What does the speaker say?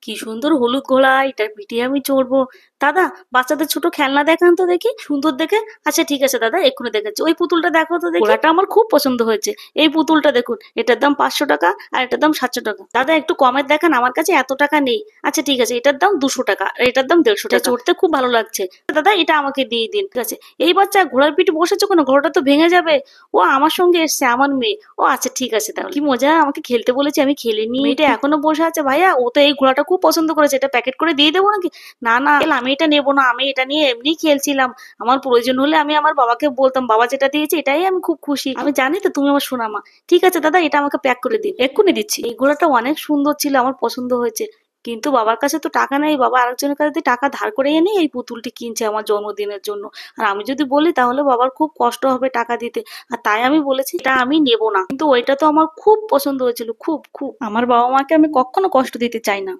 কি সুন্দর হলুদ ঘোড়া, এটার পিঠে আমি চড়বো। দাদা, বাচ্চাদের ছোট খেলনা দেখান তো দেখি, সুন্দর দেখে। আচ্ছা ঠিক আছে দাদা, এক্ষুনি দেখাচ্ছি। ওই পুতুলটা দেখো তো দেখি, ঘোড়াটা আমার খুব পছন্দ হয়েছে। এই পুতুলটা দেখুন, এটার দাম 500 টাকা আর এটার দাম 700 টাকা। দাদা একটু কমের দেখান, আমার কাছে এত টাকা নেই। আচ্ছা ঠিক আছে, এটার দাম 200 টাকা আর এটার দাম 150 টাকা। চড়তে খুব ভালো লাগছে। দাদা এটা আমাকে দিয়ে দিন। ঠিক আছে। এই বাচ্চা ঘোড়ার পিঠে বসেছো কেন? ঘোড়াটা তো ভেঙে যাবে। ও আমার সঙ্গে এসছে, আমার মেয়ে। ও আচ্ছা ঠিক আছে, তাহলে কি মজা, আমাকে খেলতে বলেছে আমি খেলিনি। মেয়েটা এখনো বসে আছে। ভাইয়া ও তো এই ঘোড়াটা খুব পছন্দ করেছে, এটা প্যাকেট করে দিয়ে দেবো নাকি? না না, আমি এটা নেবো না, আমি এটা নিয়ে এমনি খেলছিলাম। আমার প্রয়োজন হলে আমি আমার বাবাকে বলতাম, বাবা যেটা দিয়েছে এটাই আমি খুব খুশি। আমি জানি তো তুমি আমার সোনামা। ঠিক আছে দাদা, এটা আমাকে প্যাক করে দিন, এক্ষুনি দিচ্ছি। এই ঘোড়াটা অনেক সুন্দর ছিল, আমার পছন্দ হয়েছে। কিন্তু বাবার কাছে তো টাকা নেই, বাবা আরেকজনের কাছে দিয়ে টাকা ধার করে এনে এই পুতুলটি কিনছে আমার জন্মদিনের জন্য। আর আমি যদি বলি তাহলে বাবার খুব কষ্ট হবে টাকা দিতে। আর তাই আমি বলেছি এটা আমি নেব না। কিন্তু ওইটা তো আমার খুব পছন্দ হয়েছিল, খুব খুব। আমার বাবা মাকে আমি কখনো কষ্ট দিতে চাই না।